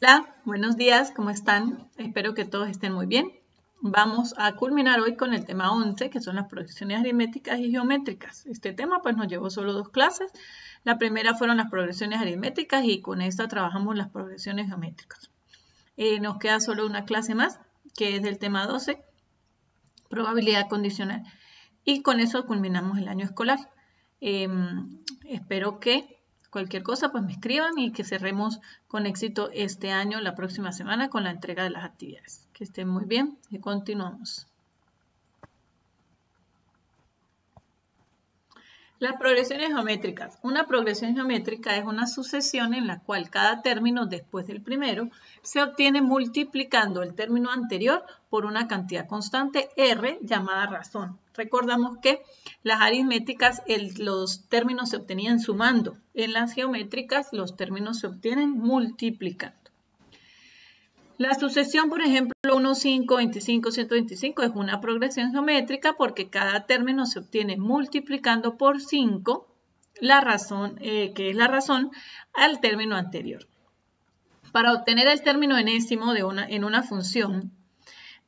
Hola, buenos días, ¿cómo están? Espero que todos estén muy bien. Vamos a culminar hoy con el tema 11, que son las progresiones aritméticas y geométricas. Este tema pues nos llevó solo 2 clases. La primera fueron las progresiones aritméticas y con esta trabajamos las progresiones geométricas. Nos queda solo una clase más, que es del tema 12, probabilidad condicional. Y con eso culminamos el año escolar. Espero que cualquier cosa pues me escriban y que cerremos con éxito este año, la próxima semana, con la entrega de las actividades. Que estén muy bien y continuamos. Las progresiones geométricas. Una progresión geométrica es una sucesión en la cual cada término después del primero se obtiene multiplicando el término anterior por una cantidad constante R llamada razón. Recordamos que las aritméticas los términos se obtenían sumando. En las geométricas los términos se obtienen multiplicando. La sucesión, por ejemplo, 1, 5, 25, 125 es una progresión geométrica porque cada término se obtiene multiplicando por 5 la razón, que es la razón, al término anterior. Para obtener el término enésimo en una función,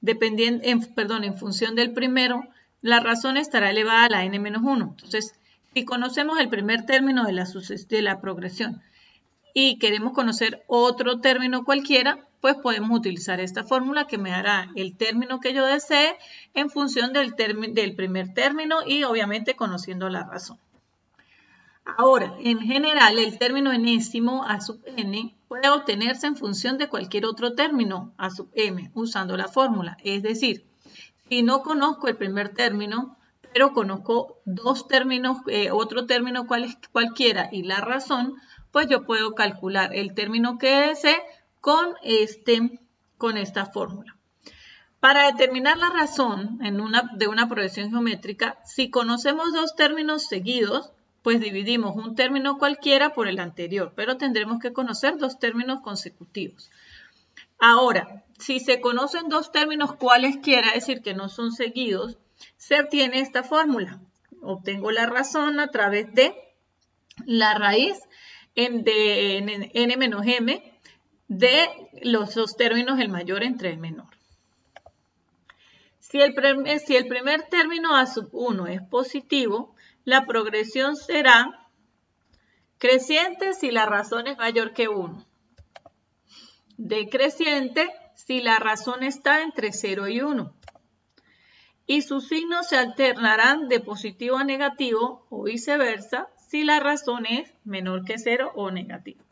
en función del primero, la razón estará elevada a la n-1. Entonces, si conocemos el primer término de la progresión y queremos conocer otro término cualquiera, pues podemos utilizar esta fórmula que me dará el término que yo desee en función del primer término y obviamente conociendo la razón. Ahora, en general, el término enésimo a sub n puede obtenerse en función de cualquier otro término a sub m usando la fórmula. Es decir, si no conozco el primer término, pero conozco dos términos, otro término cualquiera y la razón, pues yo puedo calcular el término que desee con esta fórmula. Para determinar la razón de una progresión geométrica, si conocemos dos términos seguidos, pues dividimos un término cualquiera por el anterior, pero tendremos que conocer dos términos consecutivos. Ahora, si se conocen dos términos cualesquiera, es decir, que no son seguidos, se obtiene esta fórmula. Obtengo la razón a través de la raíz de n menos m de los dos términos, el mayor entre el menor. Si el primer término a sub 1 es positivo, la progresión será creciente si la razón es mayor que 1. Decreciente si la razón está entre 0 y 1. Y sus signos se alternarán de positivo a negativo o viceversa si la razón es menor que 0 o negativo.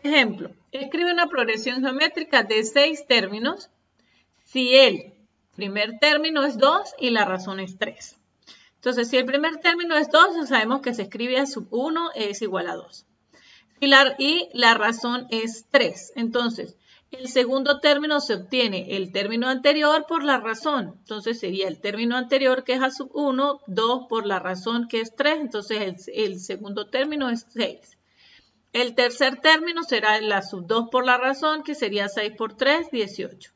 Ejemplo, escribe una progresión geométrica de 6 términos si el primer término es 2 y la razón es 3. Entonces, si el primer término es 2, sabemos que se escribe a sub 1 es igual a 2. Y la razón es 3. Entonces, el segundo término se obtiene el término anterior por la razón. Entonces, sería el término anterior que es a sub 1, 2 por la razón que es 3. Entonces, el segundo término es 6. El tercer término será la sub 2 por la razón, que sería 6 por 3, 18.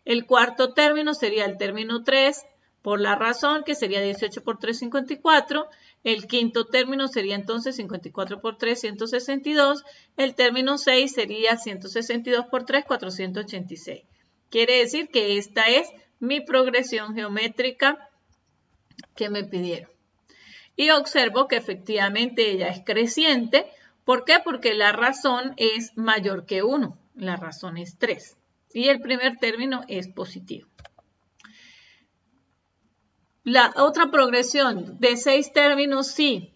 El cuarto término sería el término 3 por la razón, que sería 18 por 3, 54. El quinto término sería entonces 54 por 3, 162. El término 6 sería 162 por 3, 486. Quiere decir que esta es mi progresión geométrica que me pidieron. Y observo que efectivamente ella es creciente. ¿Por qué? Porque la razón es mayor que 1. La razón es 3. Y el primer término es positivo. La otra progresión de 6 términos, sí,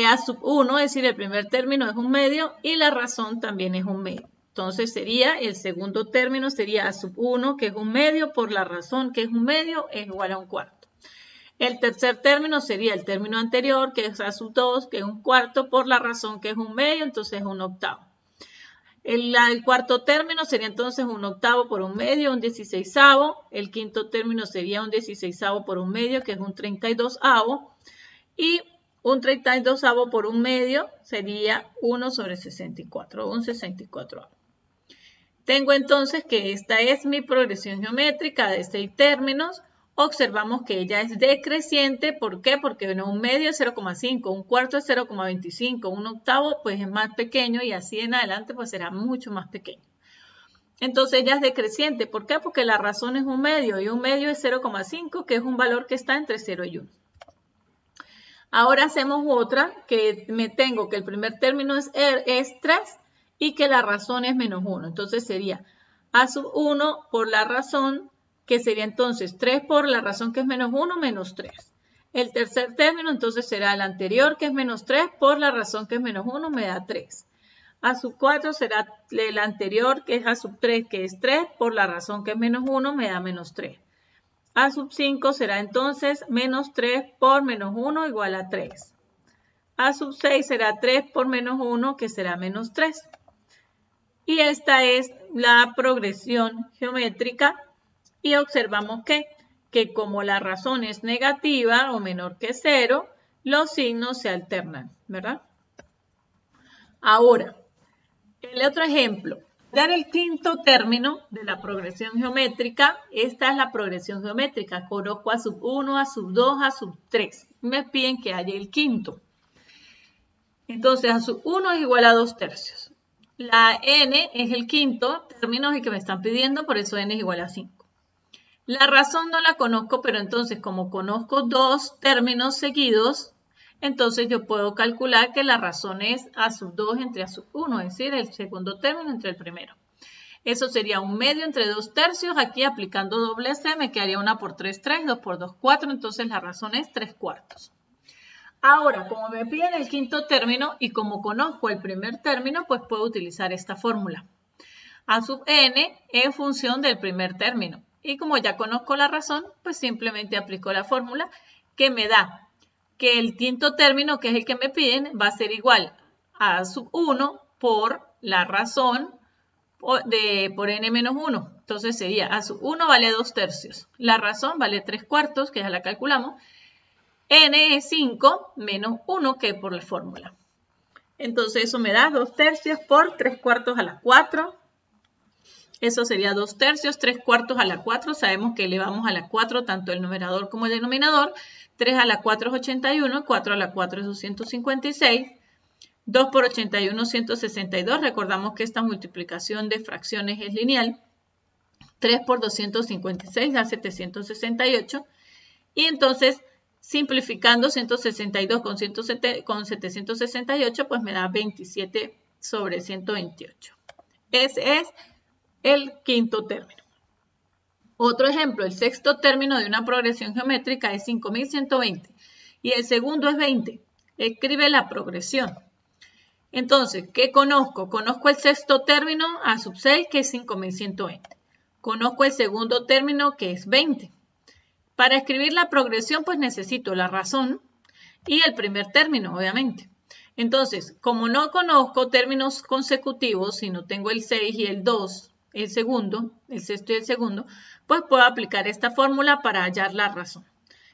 a sub 1, es decir, el primer término es un medio y la razón también es un medio. Entonces sería, el segundo término sería a sub 1, que es un medio, por la razón, que es un medio, es igual a un cuarto. El tercer término sería el término anterior, que es a sub 2, que es un cuarto, por la razón que es un medio, entonces es un octavo. El cuarto término sería entonces un octavo por un medio, un 16avo. El quinto término sería un 16avo por un medio, que es un 32avo. Y un 32avo por un medio sería 1 sobre 64, un 64avo. Tengo entonces que esta es mi progresión geométrica de 6 términos. observamos que ella es decreciente. ¿Por qué? Porque un medio es 0,5, un cuarto es 0,25, un octavo pues es más pequeño y así en adelante pues será mucho más pequeño. Entonces ella es decreciente. ¿Por qué? Porque la razón es un medio y un medio es 0,5, que es un valor que está entre 0 y 1. Ahora hacemos otra que me tengo que el primer término es 3 y que la razón es menos 1. Entonces sería a sub 1 por la razón, que sería entonces 3 por la razón que es menos 1 menos 3. El tercer término entonces será el anterior que es menos 3 por la razón que es menos 1 me da 3. A sub 4 será el anterior que es a sub 3 que es 3 por la razón que es menos 1 me da menos 3. A sub 5 será entonces menos 3 por menos 1 igual a 3. A sub 6 será 3 por menos 1 que será menos 3. Y esta es la progresión geométrica y observamos que como la razón es negativa o menor que 0, los signos se alternan, ¿verdad? Ahora, el otro ejemplo. Dar el quinto término de la progresión geométrica. Esta es la progresión geométrica. Conozco a sub 1, a sub 2, a sub 3. Me piden que haya el quinto. Entonces, a sub 1 es igual a 2 tercios. La n es el quinto término el que me están pidiendo, por eso n es igual a 5. La razón no la conozco, pero entonces como conozco dos términos seguidos, entonces yo puedo calcular que la razón es a sub 2 entre a sub 1, es decir, el segundo término entre el primero. Eso sería un medio entre 2 tercios. Aquí aplicando doble C me quedaría 1 por 3, 3, 2 por 2, 4. Entonces la razón es 3 cuartos. Ahora, como me piden el quinto término y como conozco el primer término, pues puedo utilizar esta fórmula. A sub n en función del primer término. Y como ya conozco la razón, pues simplemente aplico la fórmula que me da que el quinto término, que es el que me piden, va a ser igual a sub 1 por la razón por n menos 1. Entonces sería a sub 1 vale 2 tercios. La razón vale 3 cuartos, que ya la calculamos. N es 5 menos 1, que por la fórmula. Entonces eso me da 2 tercios por 3 cuartos a la 4. Eso sería 2 tercios, 3 cuartos a la 4. Sabemos que elevamos a la 4 tanto el numerador como el denominador. 3 a la 4 es 81, 4 a la 4 es 256. 2 por 81, 162. Recordamos que esta multiplicación de fracciones es lineal. 3 por 256 da 768. Y entonces, simplificando 162 con 768, pues me da 27 sobre 128. Ese es el quinto término. Otro ejemplo, el sexto término de una progresión geométrica es 5120 y el segundo es 20. Escribe la progresión. Entonces, ¿qué conozco? Conozco el sexto término a sub 6, que es 5120. Conozco el segundo término, que es 20. Para escribir la progresión, pues necesito la razón y el primer término, obviamente. Entonces, como no conozco términos consecutivos, sino tengo el 6 y el 2, el segundo, el sexto y el segundo, pues puedo aplicar esta fórmula para hallar la razón.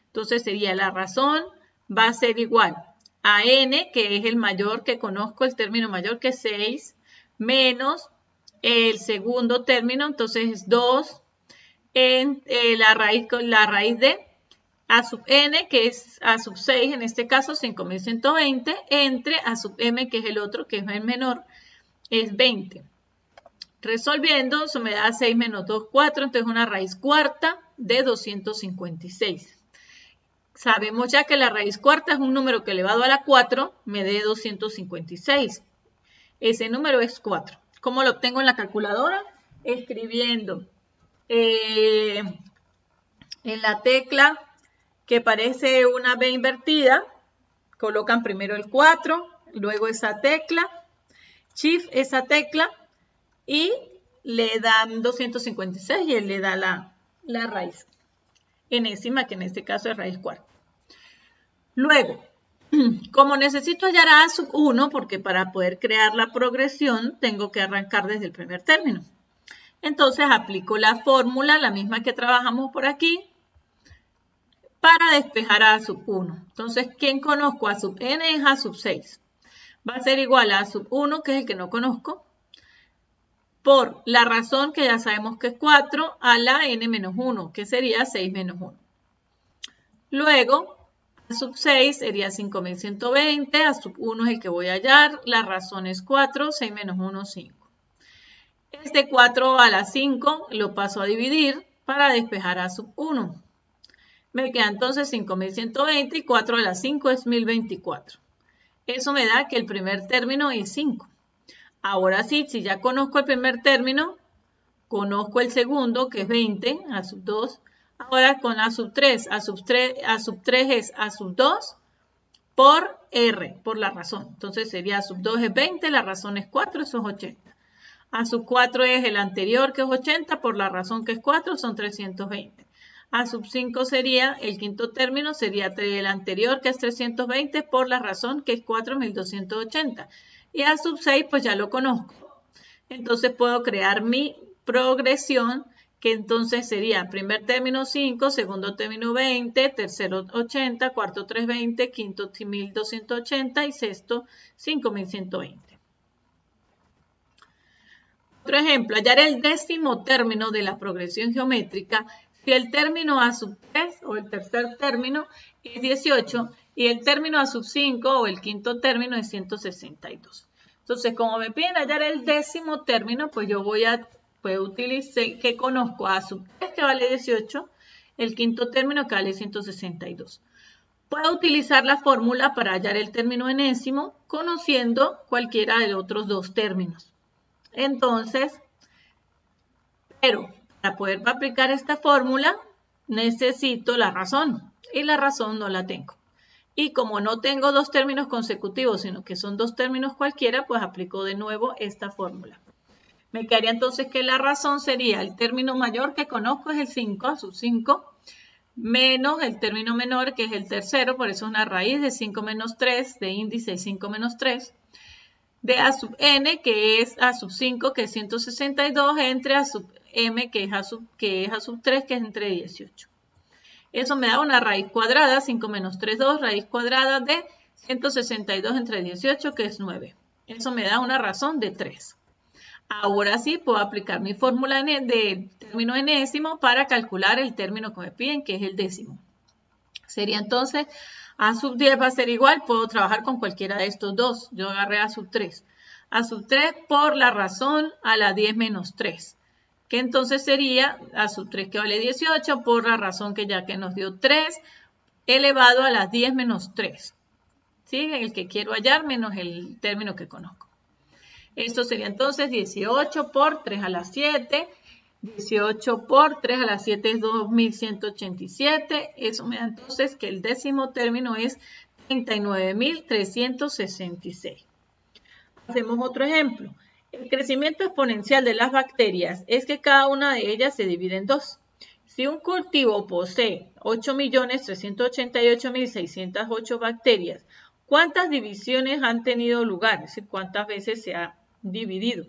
Entonces sería la razón va a ser igual a n, que es el mayor que conozco, el término mayor, que es 6, menos el segundo término, entonces es 2, en la raíz de a sub n, que es a sub 6, en este caso 5120, entre a sub m, que es el otro, que es el menor, es 20. Resolviendo, eso me da 6 menos 2, 4, entonces una raíz cuarta de 256. Sabemos ya que la raíz cuarta es un número que elevado a la 4 me dé 256. Ese número es 4. ¿Cómo lo obtengo en la calculadora? Escribiendo en la tecla que parece una B invertida, colocan primero el 4, luego esa tecla, Shift esa tecla, y le dan 256 y él le da la raíz enésima, que en este caso es raíz cuarta. Luego, como necesito hallar a sub 1, porque para poder crear la progresión tengo que arrancar desde el primer término. Entonces aplico la fórmula, la misma que trabajamos por aquí, para despejar a sub 1. Entonces, ¿quién conozco? A sub n es a sub 6. Va a ser igual a sub 1, que es el que no conozco, por la razón que ya sabemos que es 4, a la n menos 1, que sería 6 menos 1. Luego, a sub 6 sería 5120, a sub 1 es el que voy a hallar, la razón es 4, 6 menos 1, 5. Este 4 a la 5 lo paso a dividir para despejar a sub 1. Me queda entonces 5120 y 4 a la 5 es 1024. Eso me da que el primer término es 5. Ahora sí, si ya conozco el primer término, conozco el segundo, que es 20, a sub 2. Ahora con a sub 3, a sub 3 es a sub 2 por R, por la razón. Entonces sería a sub 2 es 20, la razón es 4, eso es 80. A sub 4 es el anterior, que es 80, por la razón que es 4, son 320. A sub 5 sería, el quinto término sería el anterior, que es 320, por la razón que es 4, 1280. Y a sub 6, pues ya lo conozco. Entonces puedo crear mi progresión, que entonces sería primer término 5, segundo término 20, tercero 80, cuarto 320, quinto 1280 y sexto 5120. Otro ejemplo, hallar el décimo término de la progresión geométrica si el término a sub 3 o el tercer término es 18 y el término a sub 5 o el quinto término es 162. Entonces, como me piden hallar el décimo término, pues yo puedo utilizar que conozco a sub 3 que vale 18, el quinto término que vale 162. Puedo utilizar la fórmula para hallar el término enésimo conociendo cualquiera de los otros dos términos. Entonces, pero para poder aplicar esta fórmula necesito la razón y la razón no la tengo. Y como no tengo dos términos consecutivos, sino que son dos términos cualquiera, pues aplico de nuevo esta fórmula. Me quedaría entonces que la razón sería el término mayor que conozco es el 5, a sub 5, menos el término menor que es el tercero, por eso es una raíz de 5 menos 3, de índice 5 menos 3, de a sub n, que es a sub 5, que es 162, entre a sub m, que es a sub 3, que es entre 18. Eso me da una raíz cuadrada, 5 menos 3, 2, raíz cuadrada de 162 entre 18, que es 9. Eso me da una razón de 3. Ahora sí puedo aplicar mi fórmula de término enésimo para calcular el término que me piden, que es el décimo. Sería entonces, a sub 10 va a ser igual, puedo trabajar con cualquiera de estos dos. Yo agarré a sub 3. A sub 3 por la razón a la 10 menos 3. Que entonces sería a sub 3 que vale 18 por la razón que ya que nos dio 3 elevado a las 10 menos 3. ¿Sí? El que quiero hallar menos el término que conozco. Esto sería entonces 18 por 3 a la 7. 18 por 3 a la 7 es 2187. Eso me da entonces que el décimo término es 39.366. Hacemos otro ejemplo. El crecimiento exponencial de las bacterias es que cada una de ellas se divide en dos. Si un cultivo posee 8.388.608 bacterias, ¿cuántas divisiones han tenido lugar? Es decir, ¿cuántas veces se ha dividido?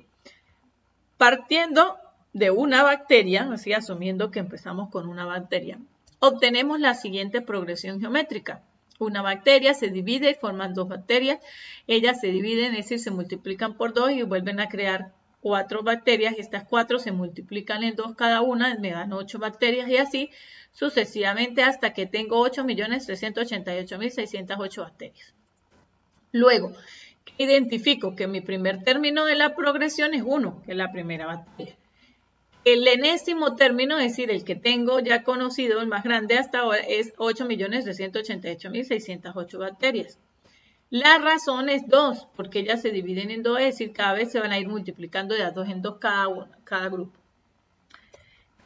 Partiendo de una bacteria, así asumiendo que empezamos con una bacteria, obtenemos la siguiente progresión geométrica. Una bacteria se divide, forman dos bacterias, ellas se dividen, es decir, se multiplican por 2 y vuelven a crear 4 bacterias. Estas 4 se multiplican en 2 cada una, me dan 8 bacterias y así sucesivamente hasta que tengo 8.388.608 bacterias. Luego, identifico que mi primer término de la progresión es 1, que es la primera bacteria. El enésimo término, es decir, el que tengo ya conocido, el más grande hasta ahora, es 8.388.608 bacterias. La razón es 2, porque ellas se dividen en 2, es decir, cada vez se van a ir multiplicando de a 2 en 2 cada grupo.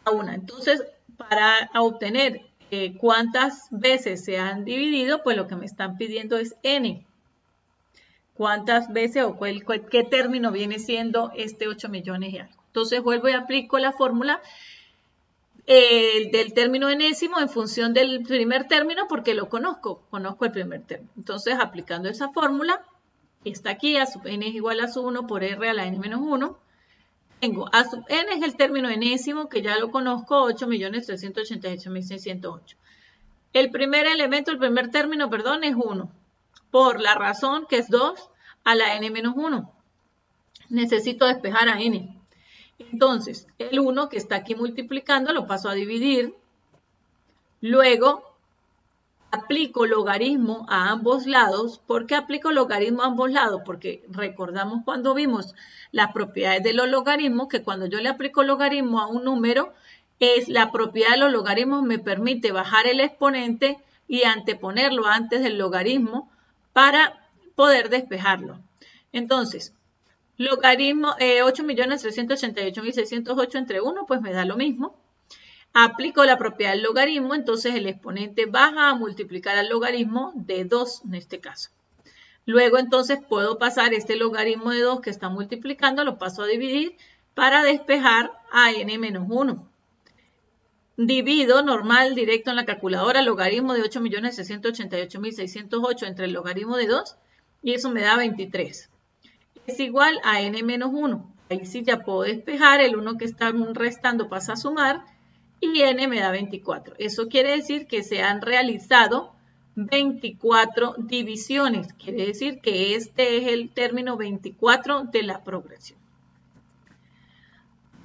Cada una. Entonces, para obtener cuántas veces se han dividido, pues lo que me están pidiendo es n. ¿Cuántas veces o qué término viene siendo este 8 millones y algo? Entonces vuelvo y aplico la fórmula del término enésimo en función del primer término porque lo conozco el primer término. Entonces aplicando esa fórmula, está aquí, a sub n es igual a sub 1 por r a la n menos 1. Tengo a sub n es el término enésimo que ya lo conozco, 8.388.608. El primer elemento, el primer término, perdón, es 1. Por la razón que es 2 a la n menos 1. Necesito despejar a n. Entonces, el 1 que está aquí multiplicando lo paso a dividir. Luego, aplico logaritmo a ambos lados. ¿Por qué aplico logaritmo a ambos lados? Porque recordamos cuando vimos las propiedades de los logaritmos, que cuando yo le aplico logaritmo a un número, la propiedad de los logaritmos me permite bajar el exponente y anteponerlo antes del logaritmo para poder despejarlo. Entonces, logaritmo 8.388.608 entre 1, pues me da lo mismo. Aplico la propiedad del logaritmo, entonces el exponente baja a multiplicar al logaritmo de 2 en este caso. Luego entonces puedo pasar este logaritmo de 2 que está multiplicando, lo paso a dividir para despejar a n-1. Divido normal, directo en la calculadora, logaritmo de 8.688.608 entre el logaritmo de 2 y eso me da 23. Es igual a n-1. Ahí sí ya puedo despejar, el 1 que está restando pasa a sumar y n me da 24. Eso quiere decir que se han realizado 24 divisiones. Quiere decir que este es el término 24 de la progresión.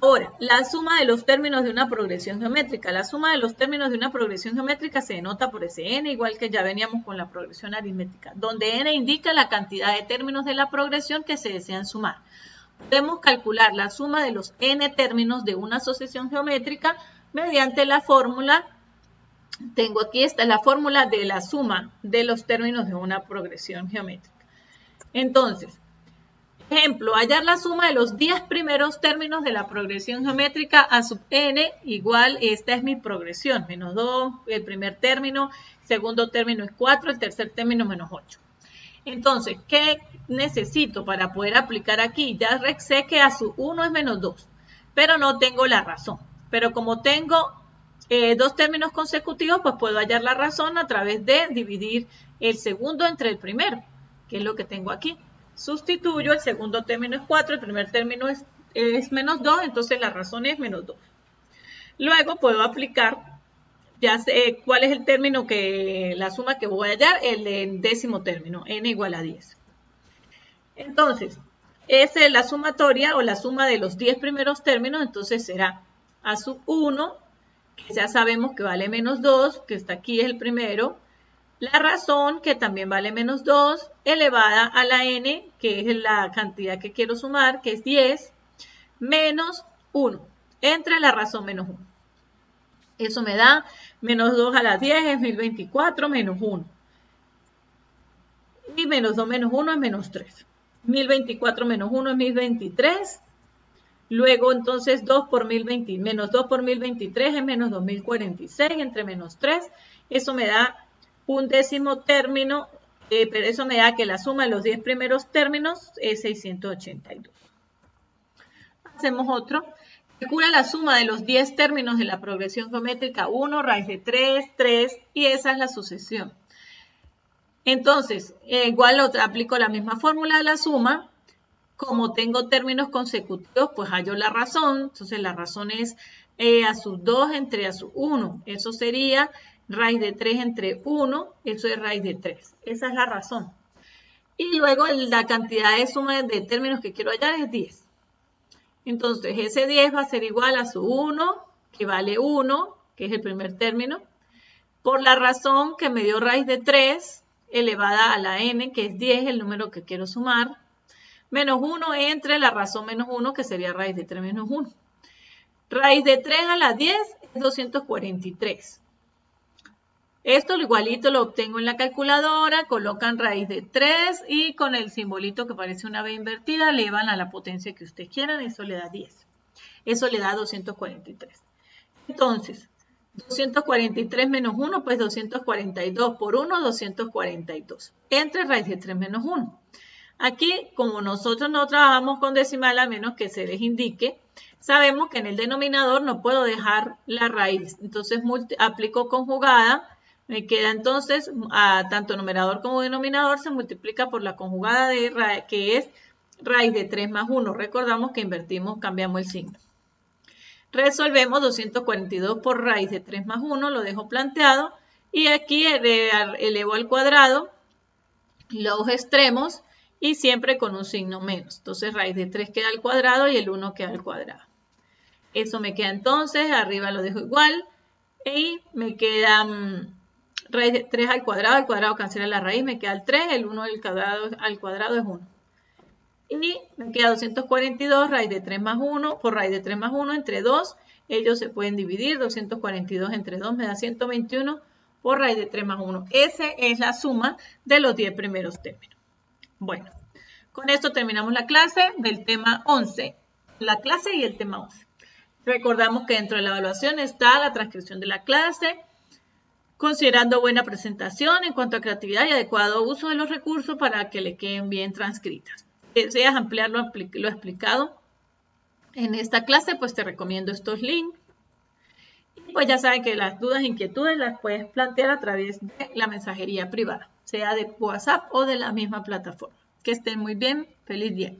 Ahora, la suma de los términos de una progresión geométrica. La suma de los términos de una progresión geométrica se denota por ese n, igual que ya veníamos con la progresión aritmética, donde n indica la cantidad de términos de la progresión que se desean sumar. Podemos calcular la suma de los n términos de una asociación geométrica mediante la fórmula. Tengo aquí, esta es la fórmula de la suma de los términos de una progresión geométrica. Entonces, ejemplo, hallar la suma de los 10 primeros términos de la progresión geométrica a sub n igual, esta es mi progresión, menos 2, el primer término, segundo término es 4, el tercer término menos 8. Entonces, ¿qué necesito para poder aplicar aquí? Ya sé que a sub 1 es menos 2, pero no tengo la razón. Pero como tengo dos términos consecutivos, pues puedo hallar la razón a través de dividir el segundo entre el primero, que es lo que tengo aquí. Sustituyo, el segundo término es 4, el primer término es menos 2, entonces la razón es menos 2. Luego puedo aplicar, ya sé cuál es el término la suma que voy a hallar, el décimo término, n igual a 10. Entonces, es la sumatoria o la suma de los 10 primeros términos, entonces será a sub 1, que ya sabemos que vale menos 2, que está aquí es el primero, la razón, que también vale menos 2, elevada a la n, que es la cantidad que quiero sumar, que es 10, menos 1, entre la razón menos 1. Eso me da menos 2 a la 10 es 1024 menos 1. Y menos 2 menos 1 es menos 3. 1024 menos 1 es 1023. Luego, entonces, 2 por 1020, menos 2 por 1023 es menos 2046 entre menos 3. Eso me da un décimo término, pero eso me da que la suma de los 10 primeros términos es 682. Hacemos otro. Calcula la suma de los 10 términos de la progresión geométrica 1, raíz de 3, 3, y esa es la sucesión. Entonces, igual aplico la misma fórmula de la suma. Como tengo términos consecutivos, pues hallo la razón. Entonces, la razón es a sub 2 entre a sub 1. Eso sería raíz de 3 entre 1. Eso es raíz de 3. Esa es la razón. Y luego la cantidad de suma de términos que quiero hallar es 10. Entonces, ese 10 va a ser igual a sub 1, que vale 1, que es el primer término, por la razón que me dio raíz de 3 elevada a la n, que es 10, el número que quiero sumar, menos 1 entre la razón menos 1, que sería raíz de 3 menos 1. Raíz de 3 a la 10 es 243. Esto lo igualito lo obtengo en la calculadora, colocan raíz de 3 y con el simbolito que parece una B invertida, elevan a la potencia que ustedes quieran, eso le da 10. Eso le da 243. Entonces, 243 menos 1, pues 242 por 1, 242. Entre raíz de 3 menos 1. Aquí, como nosotros no trabajamos con decimal a menos que se les indique, sabemos que en el denominador no puedo dejar la raíz. Entonces, aplico conjugada. Me queda entonces, tanto numerador como denominador se multiplica por la conjugada de que es raíz de 3 más 1. Recordamos que invertimos, cambiamos el signo. Resolvemos 242 por raíz de 3 más 1, lo dejo planteado. Y aquí elevo al cuadrado los extremos y siempre con un signo menos. Entonces raíz de 3 queda al cuadrado y el 1 queda al cuadrado. Eso me queda entonces, arriba lo dejo igual. Y me queda raíz de 3 al cuadrado cancela la raíz, me queda el 3, el 1 al cuadrado es 1. Y me queda 242, raíz de 3 más 1, por raíz de 3 más 1 entre 2, ellos se pueden dividir, 242 entre 2 me da 121 por raíz de 3 más 1. Esa es la suma de los 10 primeros términos. Bueno, con esto terminamos la clase del tema 11, la clase y el tema 11. Recordamos que dentro de la evaluación está la transcripción de la clase, considerando buena presentación en cuanto a creatividad y adecuado uso de los recursos para que le queden bien transcritas. Si deseas ampliar lo explicado en esta clase, pues te recomiendo estos links. Y pues ya saben que las dudas e inquietudes las puedes plantear a través de la mensajería privada, sea de WhatsApp o de la misma plataforma. Que estén muy bien. Feliz día.